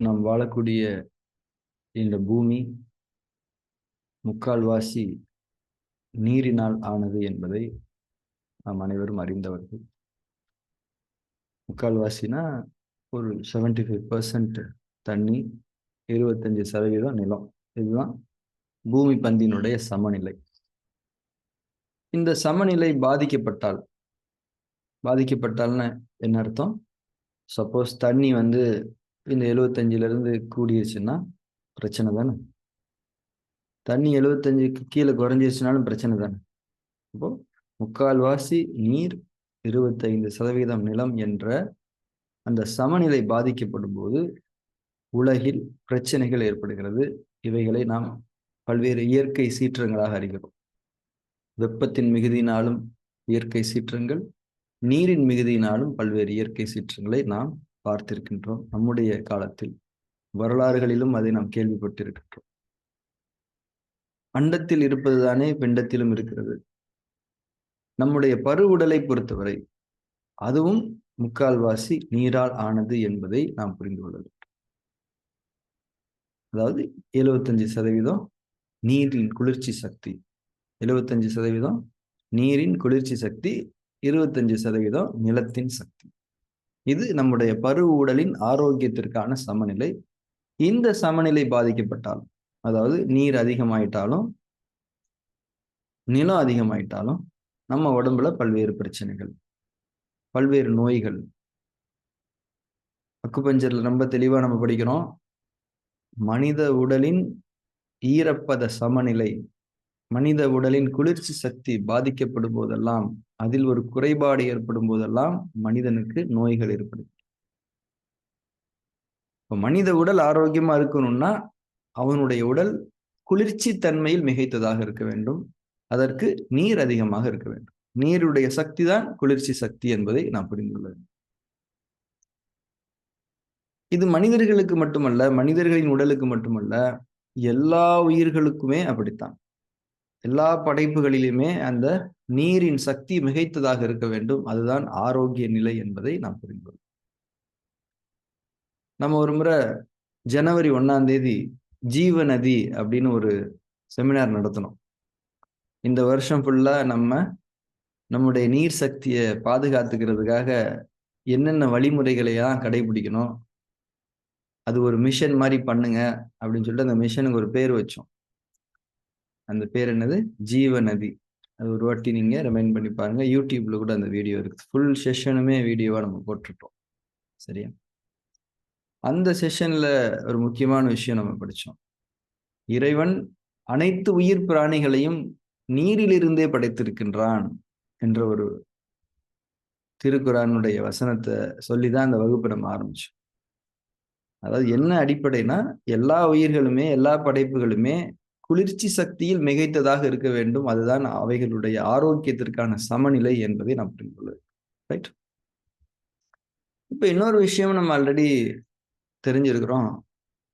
நாம் வாழக்கூடிய இந்த பூமி முக்கால்வாசி நீரினால் ஆனது என்பதை நாம் அனைவரும் அறிந்தவர்கள். முக்கால்வாசினா ஒரு 75% தண்ணி, 25% நிலம். இதுதான் பூமி பந்தினுடைய சமநிலை. இந்த சமநிலை பாதிக்கப்பட்டால்னா என்ன அர்த்தம்? சப்போஸ் தண்ணி இந்த 75ல கூடிருச்சுன்னா பிரச்சனை தானே. தண்ணி 75க்கு கீழே குறைஞ்சிருச்சுனாலும் பிரச்சனை தானே. அப்போ முக்கால்வாசி நீர், 25% நிலம் என்ற அந்த சமநிலை பாதிக்கப்படும் போது உலகில் பிரச்சனைகள் ஏற்படுகிறது. இவைகளை நாம் பல்வேறு இயற்கை சீற்றங்களாக அறிகிறோம். வெப்பத்தின் மிகுதியினாலும் இயற்கை சீற்றங்கள், நீரின் மிகுதியினாலும் பல்வேறு இயற்கை சீற்றங்களை நாம் பார்த்திருக்கின்றோம். நம்முடைய காலத்தில் வரலாறுகளிலும் அதை நாம் கேள்விப்பட்டிருக்கின்றோம். அண்டத்தில் இருப்பதுதானே பிண்டத்திலும் இருக்கிறது. நம்முடைய பருவுடலை பொறுத்தவரை அதுவும் முக்கால்வாசி நீரால் ஆனது என்பதை நாம் புரிந்து கொள்ள வேண்டும். அதாவது 75% நீரின் குளிர்ச்சி சக்தி, 75% நீரின் குளிர்ச்சி சக்தி, 25% நிலத்தின் சக்தி. இது நம்முடைய பருவ உடலின் ஆரோக்கியத்திற்கான சமநிலை. இந்த சமநிலை பாதிக்கப்பட்டாலும், அதாவது நீர் அதிகமாயிட்டாலும் நிலம் அதிகமாயிட்டாலும் நம்ம உடம்புல பல்வேறு பிரச்சனைகள், பல்வேறு நோய்கள். அக்குபஞ்சர்ல ரொம்ப தெளிவா நம்ம படிக்கிறோம். மனித உடலின் ஈரப்பத சமநிலை, மனித உடலின் குளிர்ச்சி சக்தி பாதிக்கப்படும் போதெல்லாம், அதில் ஒரு குறைபாடு ஏற்படும் போதெல்லாம் மனிதனுக்கு நோய்கள் ஏற்படும். இப்போ மனித உடல் ஆரோக்கியமா இருக்கணும்னா அவனுடைய உடல் குளிர்ச்சி தன்மையில் மிகைத்ததாக இருக்க வேண்டும். அதற்கு நீர் அதிகமாக இருக்க வேண்டும். நீருடைய சக்தி தான் குளிர்ச்சி சக்தி என்பதை நாம் புரிந்து கொள்ள வேண்டும். இது மனிதர்களுக்கு மட்டுமல்ல, மனிதர்களின் உடலுக்கு மட்டுமல்ல, எல்லா உயிர்களுக்குமே அப்படித்தான். எல்லா படைப்புகளிலுமே அந்த நீரின் சக்தி மிகைத்ததாக இருக்க வேண்டும். அதுதான் ஆரோக்கிய நிலை என்பதை நாம் புரிந்து கொள்ளும். நம்ம ஒரு முறை ஜனவரி 1ஆம் தேதி ஜீவ நதி அப்படின்னு ஒரு செமினார் நடத்தணும். இந்த வருஷம் ஃபுல்லா நம்முடைய நீர் சக்தியை பாதுகாத்துக்கிறதுக்காக என்னென்ன வழிமுறைகளையெல்லாம் கடைபிடிக்கணும், அது ஒரு மிஷன் மாதிரி பண்ணுங்க அப்படின்னு சொல்லிட்டு அந்த மிஷனுக்கு ஒரு பேர் வச்சோம். அந்த பேர் என்னது? ஜீவ நதி. அது ஒரு வாட்டி நீங்க ரிமைண்ட் பண்ணி பாருங்க. யூடியூப்ல கூட அந்த வீடியோ இருக்கு. ஃபுல் செஷனுமே வீடியோவா நம்ம போட்டுட்டோம். சரியா? அந்த செஷன்ல ஒரு முக்கியமான விஷயம் நம்ம படிச்சோம். இறைவன் அனைத்து உயிர் பிராணிகளையும் நீரிலிருந்தே படைத்திருக்கின்றான் என்ற ஒரு திருக்குறானுடைய வசனத்தை சொல்லிதான் அந்த வகுப்பை நம்ம ஆரம்பிச்சோம். அதாவது என்ன அடிப்படைனா, எல்லா உயிர்களுமே, எல்லா படைப்புகளுமே குளிர்ச்சி சக்தியில் மிகைத்ததாக இருக்க வேண்டும். அதுதான் அவைகளுடைய ஆரோக்கியத்திற்கான சமநிலை என்பதை நாம் புரிந்து கொள்ள வேண்டும். ரைட்? இப்ப இன்னொரு விஷயம் நம்ம ஆல்ரெடி தெரிஞ்சிருக்கிறோம்.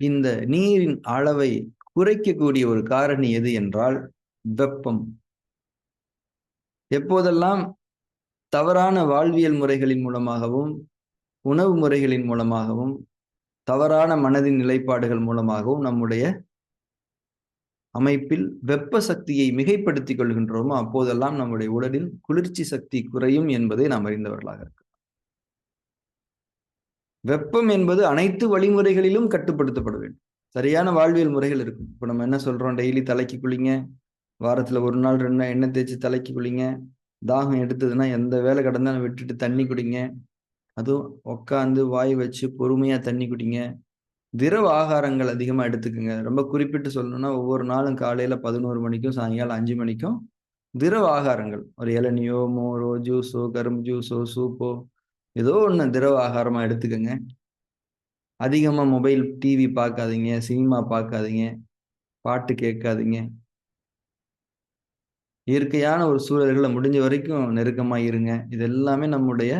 இந்த நீரின் அளவை குறைக்கக்கூடிய ஒரு காரணி எது என்றால் வெப்பம். எப்போதெல்லாம் தவறான வாழ்வியல் முறைகளின் மூலமாகவும், உணவு முறைகளின் மூலமாகவும், தவறான மனதின் நிலைப்பாடுகள் மூலமாகவும் நம்முடைய அமைப்பில் வெப்ப சக்தியை மிகைப்படுத்திக் கொள்கின்றோமோ அப்போதெல்லாம் நம்முடைய உடலில் குளிர்ச்சி சக்தி குறையும் என்பதை நாம் அறிந்தவர்களாக இருக்கிறோம். வெப்பம் என்பது அனைத்து வழிமுறைகளிலும் கட்டுப்படுத்தப்பட வேண்டும். சரியான வாழ்வியல் முறைகள் இருக்கும். இப்போ நம்ம என்ன சொல்றோம்? டெய்லி தலைக்கு குளிங்க, வாரத்துல 1 நாள் 2 நாள் எண்ணெய் தேய்ச்சி தலைக்கு குளிங்க, தாகம் எடுத்ததுன்னா எந்த வேலை கிடந்தாலும் விட்டுட்டு தண்ணி குடிங்க, அதுவும் உட்காந்து வாய் வச்சு பொறுமையா தண்ணி குடிங்க, திரவ ஆகாரங்கள் அதிகமா எடுத்துக்குங்க. ரொம்ப குறிப்பிட்டு சொல்லணும்னா ஒவ்வொரு நாளும் காலையில 11 மணிக்கும் சாயங்காலம் 5 மணிக்கும் திரவ ஆகாரங்கள், ஒரு இளநியோ, மோரோ, ஜூஸோ, கரும்பு ஜூஸோ, சூப்போ, ஏதோ ஒண்ணு திரவ ஆகாரமா எடுத்துக்கங்க. அதிகமா மொபைல், டிவி பார்க்காதீங்க, சினிமா பார்க்காதீங்க, பாட்டு கேட்காதீங்க. இயற்கையான ஒரு சூழல்களை முடிஞ்ச வரைக்கும் நெருக்கமா இருங்க. இது எல்லாமே நம்முடைய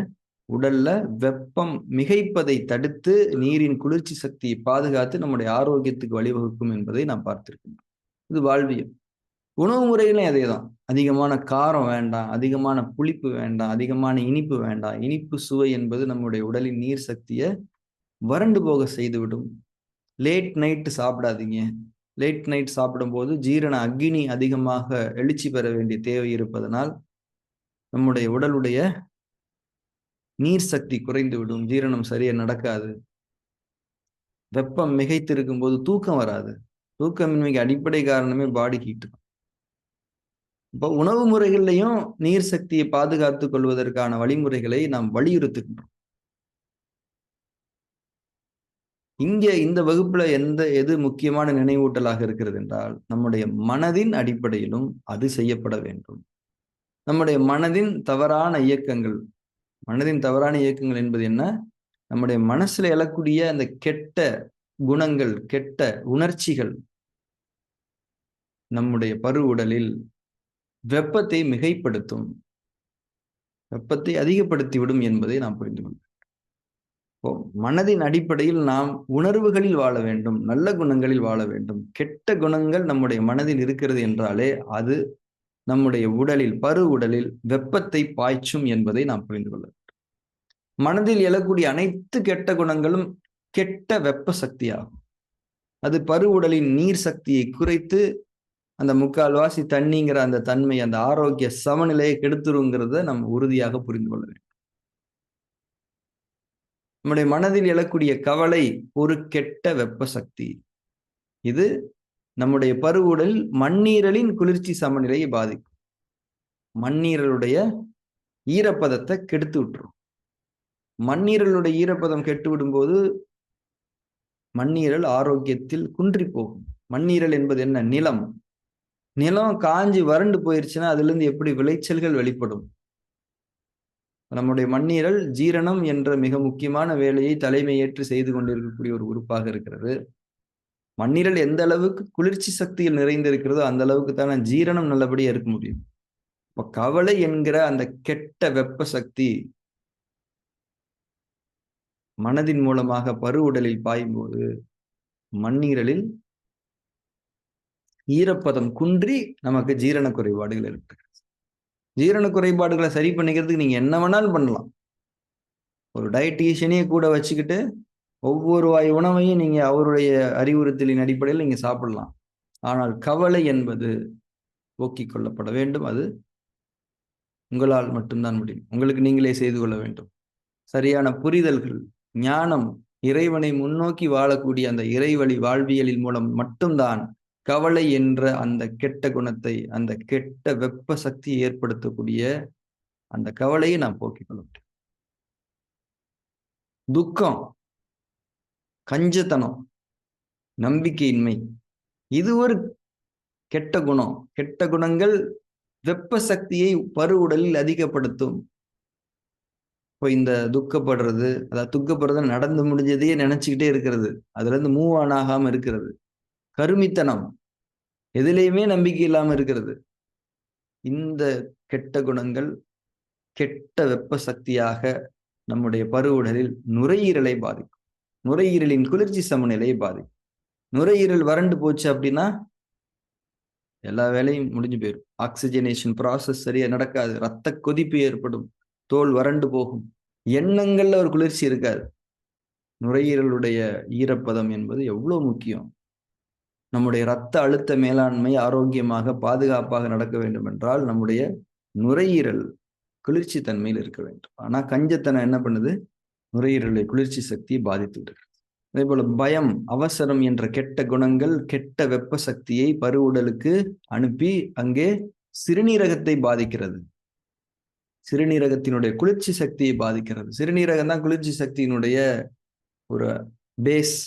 உடல்ல வெப்பம் மிகைப்பதை தடுத்து நீரின் குளிர்ச்சி சக்தியை பாதுகாத்து நம்முடைய ஆரோக்கியத்துக்கு வழிவகுக்கும் என்பதை நாம் பார்த்திருக்கின்றோம். இது வாழ்வியல். உணவு முறையிலும் அதேதான். அதிகமான காரம் வேண்டாம், அதிகமான புளிப்பு வேண்டாம், அதிகமான இனிப்பு வேண்டாம். இனிப்பு சுவை என்பது நம்முடைய உடலின் நீர் சக்தியை வறண்டு போக செய்துவிடும். லேட் நைட் சாப்பிடாதீங்க. லேட் நைட் சாப்பிடும்போது ஜீரண அக்னி அதிகமாக எழுச்சி பெற வேண்டிய தேவை இருப்பதனால் நம்முடைய உடலுடைய நீர் சக்தி குறைந்துவிடும், ஜீரணம் சரியா நடக்காது. வெப்பம் மிகைத்திருக்கும் போது தூக்கம் வராது. தூக்கமின்மைக்கு அடிப்படை காரணமே பாடி ஹீட். இப்போ உணவு முறைகள்லையும் நீர் சக்தியை பாதுகாத்துக் கொள்வதற்கான வழிமுறைகளை நாம் வலியுறுத்துகின்றோம். இங்க இந்த வகுப்புல எது முக்கியமான நினைவூட்டலாக இருக்கிறது என்றால், நம்முடைய மனதின் அடிப்படையிலும் அது செய்யப்பட வேண்டும். நம்முடைய மனதின் தவறான இயக்கங்கள் என்பது என்ன? நம்முடைய மனசுல எழக்கூடிய அந்த கெட்ட குணங்கள், கெட்ட உணர்ச்சிகள் நம்முடைய பருவுடலில் வெப்பத்தை மிகைப்படுத்தும், வெப்பத்தை அதிகப்படுத்திவிடும் என்பதை நாம் புரிந்து கொள்ள வேண்டும். மனதின் அடிப்படையில் நாம் உணர்வுகளில் வாழ வேண்டும், நல்ல குணங்களில் வாழ வேண்டும். கெட்ட குணங்கள் நம்முடைய மனதில் இருக்கிறது என்றாலே அது நம்முடைய உடலில், பரு உடலில் வெப்பத்தை பாய்ச்சும் என்பதை நாம் புரிந்து கொள்ள வேண்டும். மனதில் எழக்கூடிய அனைத்து கெட்ட குணங்களும் கெட்ட வெப்ப சக்தியாகும். அது பரு உடலின் நீர் சக்தியை குறைத்து அந்த முக்கால்வாசி தண்ணிங்கிற அந்த தன்மை, அந்த ஆரோக்கிய சமநிலையை கெடுத்துருங்கிறத நம்ம உறுதியாக புரிந்து கொள்ள வேண்டும். நம்முடைய மனதில் எழக்கூடிய கவலை ஒரு கெட்ட வெப்ப சக்தி. இது நம்முடைய பருவுடல் மண்ணீரலின் குளிர்ச்சி சமநிலையை பாதிக்கும். மண்ணீரலுடைய ஈரப்பதத்தை கெடுத்து விட்டுரும். மண்ணீரலுடைய ஈரப்பதம் கெட்டு விடும்போது மண்ணீரல் ஆரோக்கியத்தில் குன்றி போகும். மண்ணீரல் என்பது என்ன? நிலம். நிலம் காஞ்சி வறண்டு போயிருச்சுன்னா அதுல இருந்து எப்படி விளைச்சல்கள் வெளிப்படும்? நம்முடைய மண்ணீரல் ஜீரணம் என்ற மிக முக்கியமான வேலையை தலைமையேற்று செய்து கொண்டிருக்கக்கூடிய ஒரு உறுப்பாக இருக்கிறது. மண்ணீரல் எந்த அளவுக்கு குளிர்ச்சி சக்தியில் நிறைந்திருக்கிறதோ அந்த அளவுக்கு தானே ஜீரணம் நல்லபடியா இருக்க முடியும். இப்ப கவலை என்கிற அந்த கெட்ட வெப்ப சக்தி மனதின் மூலமாக பரு உடலில் பாயும்போது மண்ணீரலில் ஈரப்பதம் குன்றி நமக்கு ஜீரண குறைபாடுகள் இருக்கு. ஜீரண குறைபாடுகளை சரி பண்ணிக்கிறதுக்கு நீங்க என்ன வேணாலும் பண்ணலாம். ஒரு டயட்டீஷியனையே கூட வச்சுக்கிட்டு ஒவ்வொரு வாய் உணவையும் நீங்க அவருடைய அறிவுறுத்தலின் அடிப்படையில் நீங்க சாப்பிடலாம். ஆனால் கவலை என்பது போக்கிக் கொள்ளப்பட வேண்டும். அது உங்களால் மட்டும்தான் முடியும். உங்களுக்கு நீங்களே செய்து கொள்ள வேண்டும். சரியான புரிதல்கள், ஞானம், இறைவனை முன்னோக்கி வாழக்கூடிய அந்த இறைவழி வாழ்வியலின் மூலம் மட்டும்தான் கவலை என்ற அந்த கெட்ட குணத்தை, அந்த கெட்ட வெப்ப சக்தியை ஏற்படுத்தக்கூடிய அந்த கவலையை நாம் போக்கிக் கொள்ள முடியும். துக்கம், கஞ்சத்தனம், நம்பிக்கையின்மை, இது ஒரு கெட்ட குணம். கெட்ட குணங்கள் வெப்ப சக்தியை பரு உடலில் அதிகப்படுத்தும். இப்போ இந்த துக்கப்படுறது, அதாவது துக்கப்படுறது நடந்து முடிஞ்சதையே நினைச்சுக்கிட்டே இருக்கிறது, அதுல இருந்து மூவ் ஆன் ஆகாம இருக்கிறது. கருமித்தனம், எதிலையுமே நம்பிக்கை இல்லாம இருக்கிறது. இந்த கெட்ட குணங்கள் கெட்ட வெப்ப சக்தியாக நம்முடைய பருவுடலில் நுரையீரலை பாதிக்கும். நுரையீரலின் குளிர்ச்சி சமநிலையை பாதிக்கும். நுரையீரல் வறண்டு போச்சு அப்படின்னா எல்லா வேலையும் முடிஞ்சு போயிடும். ஆக்சிஜனேஷன் ப்ராசஸ் சரியா நடக்காது. ரத்த கொதிப்பு ஏற்படும். தோல் வறண்டு போகும். எண்ணங்கள்ல ஒரு குளிர்ச்சி இருக்காது. நுரையீரலுடைய ஈரப்பதம் என்பது எவ்வளவு முக்கியம். நம்முடைய இரத்த அழுத்த மேலாண்மை ஆரோக்கியமாக பாதுகாப்பாக நடக்க வேண்டும் என்றால் நம்முடைய நுரையீரல் குளிர்ச்சி தன்மையில் இருக்க வேண்டும். ஆனா கஞ்சத்தனம் என்ன பண்ணுது? நுரையீரலுடைய குளிர்ச்சி சக்தியை பாதித்து விடுகிறது. அதே போல பயம், அவசரம் என்ற கெட்ட குணங்கள் கெட்ட வெப்ப சக்தியை பருவுடலுக்கு அனுப்பி அங்கே சிறுநீரகத்தை பாதிக்கிறது. சிறுநீரகத்தினுடைய குளிர்ச்சி சக்தியை பாதிக்கிறது. சிறுநீரகம் தான் குளிர்ச்சி சக்தியினுடைய ஒரு பேஸ்.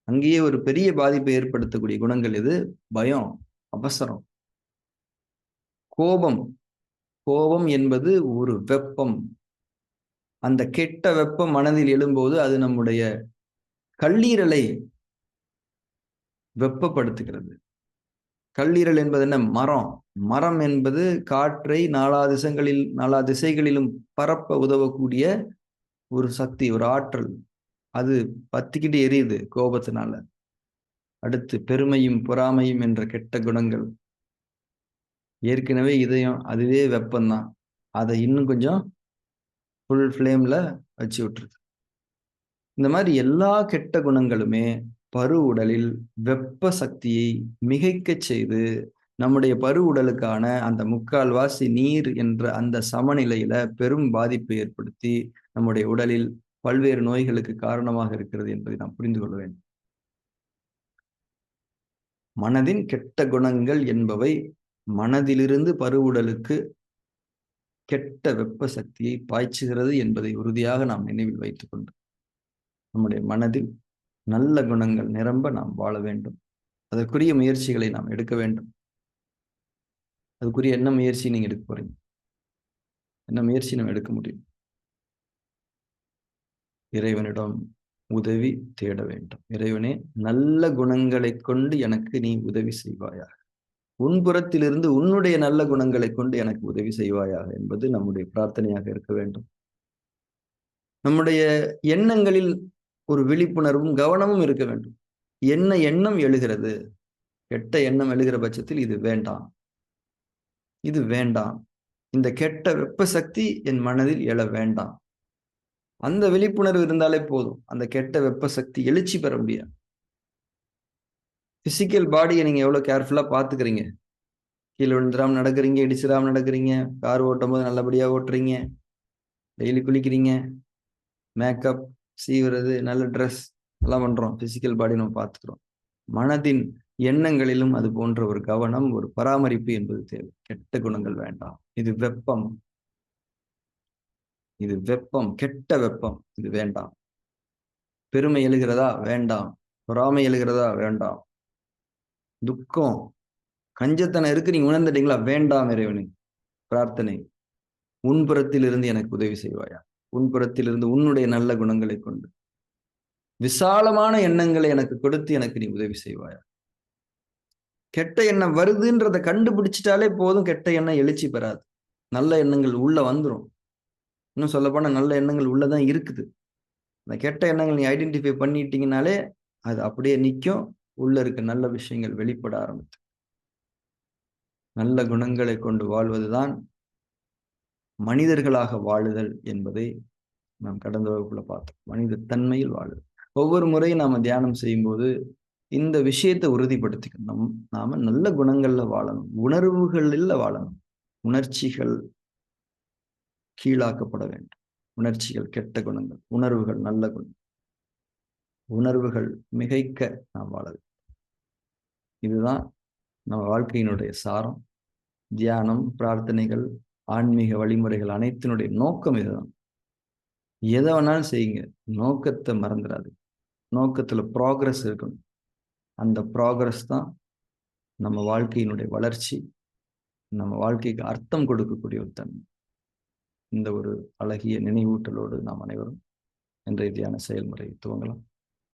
அங்கேயே ஒரு பெரிய பாதிப்பை ஏற்படுத்தக்கூடிய குணங்கள் எது? பயம், அவசரம், கோபம். கோபம் என்பது ஒரு வெப்பம். அந்த கெட்ட வெப்பம் மனதில் எழும்போது அது நம்முடைய கல்லீரலை வெப்பப்படுத்துகிறது. கல்லீரல் என்பது என்ன? மரம். மரம் என்பது காற்றை நாலா திசைகளிலும் பரப்ப உதவக்கூடிய ஒரு சக்தி, ஒரு ஆற்றல். அது பத்திக்கிட்டு எரியுது கோபத்தினால. அடுத்து பெருமையும் பொறாமையும் என்ற கெட்ட குணங்கள். ஏற்கனவே இதயம் அதுவே வெப்பம்தான், அதை இன்னும் கொஞ்சம் ஃபுல் ஃப்ளேம்ல வச்சு விட்டுருது. இந்த மாதிரி எல்லா கெட்ட குணங்களுமே பரு உடலில் வெப்ப சக்தியை மிகைக்கச் செய்து நம்முடைய பரு உடலுக்கான அந்த முக்கால்வாசி நீர் என்ற அந்த சமநிலையில பெரும் பாதிப்பை ஏற்படுத்தி நம்முடைய உடலில் பல்வேறு நோய்களுக்கு காரணமாக இருக்கிறது என்பதை நாம் புரிந்து கொள்ள வேண்டும். மனதின் கெட்ட குணங்கள் என்பவை மனதிலிருந்து பருவுடலுக்கு கெட்ட வெப்ப சக்தியை பாய்ச்சுகிறது என்பதை உறுதியாக நாம் நினைவில் வைத்துக் கொண்டு நம்முடைய மனதில் நல்ல குணங்கள் நிரம்ப நாம் வாழ வேண்டும். அதற்குரிய முயற்சிகளை நாம் எடுக்க வேண்டும். அதுக்குரிய என்ன முயற்சி நீங்க எடுக்க போறீங்க? என்ன முயற்சி நம்ம எடுக்க முடியும்? இறைவனிடம் உதவி தேட வேண்டும். இறைவனே, நல்ல குணங்களைக் கொண்டு எனக்கு நீ உதவி செய்வாயாக. உன்புறத்திலிருந்து உன்னுடைய நல்ல குணங்களைக் கொண்டு எனக்கு உதவி செய்வாயாக என்பது நம்முடைய பிரார்த்தனையாக இருக்க வேண்டும். நம்முடைய எண்ணங்களில் ஒரு விழிப்புணர்வும் கவனமும் இருக்க வேண்டும். என்ன எண்ணம் எழுகிறது? கெட்ட எண்ணம் எழுகிற பட்சத்தில் இது வேண்டாம், இது வேண்டாம், இந்த கெட்ட வெப்ப சக்தி என் மனதில் எழ வேண்டாம். அந்த விழிப்புணர்வு இருந்தாலே போதும். அந்த கெட்ட வெப்ப சக்தி எழுச்சி பெற முடியாது. பிசிக்கல் பாடியை நீங்க எவ்வளவு கேர்ஃபுல்லா பாத்துக்கிறீங்க? கீழே விழுந்துடாம நடக்கிறீங்க, இடிச்சிடாம நடக்கிறீங்க, கார் ஓட்டும் போது நல்லபடியா ஓட்டுறீங்க, டெய்லி குளிக்கிறீங்க, மேக்கப், சீவுறது, நல்ல ட்ரெஸ் எல்லாம் பண்றோம். பிசிக்கல் பாடி நம்ம பார்த்துக்கிறோம். மனதின் எண்ணங்களிலும் அது போன்ற ஒரு கவனம், ஒரு பராமரிப்பு என்பது தேவை. கெட்ட குணங்கள் வேண்டாம். இது வெப்பம், இது வெப்பம், கெட்ட வெப்பம், இது வேண்டாம். பெருமை எழுகிறதா? வேண்டாம். பொறாமை எழுகிறதா? வேண்டாம். துக்கம், கஞ்சத்தனம் இருக்கு, நீங்க உணர்ந்துட்டீங்களா? வேண்டாம் இறைவனே. பிரார்த்தனை, உன்புறத்தில் இருந்து எனக்கு உதவி செய்வாயா. உன்புறத்தில் இருந்து உன்னுடைய நல்ல குணங்களை கொண்டு விசாலமான எண்ணங்களை எனக்கு கொடுத்து எனக்கு நீ உதவி செய்வாயா. கெட்ட எண்ணம் வருதுன்றதை கண்டுபிடிச்சிட்டாலே போதும், கெட்ட எண்ணம் எழுச்சி பெறாது. நல்ல எண்ணங்கள் உள்ள வந்துடும். இன்னும் சொல்லப்போனா நல்ல எண்ணங்கள் உள்ளதான் இருக்குது. அந்த கெட்ட எண்ணங்கள் நீ ஐடென்டிஃபை பண்ணிட்டீங்கனாலே அது அப்படியே நிற்கும். உள்ள இருக்க நல்ல விஷயங்கள் வெளிப்பட ஆரம்பித்து, நல்ல குணங்களை கொண்டு வாழ்வதுதான் மனிதர்களாக வாழுதல் என்பதை நாம் கடந்த வகுப்புல பார்த்தோம். மனித தன்மையில் வாழுதல். ஒவ்வொரு முறையும் நாம தியானம் செய்யும் போது இந்த விஷயத்தை உறுதிப்படுத்திக்கணும். நாம நல்ல குணங்கள்ல வாழணும், உணர்வுகளில் வாழணும். உணர்ச்சிகள் கீழாக்கப்பட வேண்டும். உணர்ச்சிகள் கெட்ட குணங்கள், உணர்வுகள் நல்ல குணம். உணர்வுகள் மிகைக்க நாம் வாழ வேண்டும். இதுதான் நம்ம வாழ்க்கையினுடைய சாரம். தியானம், பிரார்த்தனைகள், ஆன்மீக வழிமுறைகள் அனைத்தினுடைய நோக்கம் இதுதான். எதை வேணாலும் செய்யுங்க, நோக்கத்தை மறந்துடாது. நோக்கத்துல ப்ராக்ரஸ் இருக்கணும். அந்த ப்ராக்ரஸ் தான் நம்ம வாழ்க்கையினுடைய வளர்ச்சி, நம்ம வாழ்க்கைக்கு அர்த்தம் கொடுக்கக்கூடிய ஒரு தன்மை. இந்த ஒரு அழகிய நினைவூட்டலோடு நாம் அனைவரும் இன்றைய தியான செயல்முறையை துவங்கலாம்.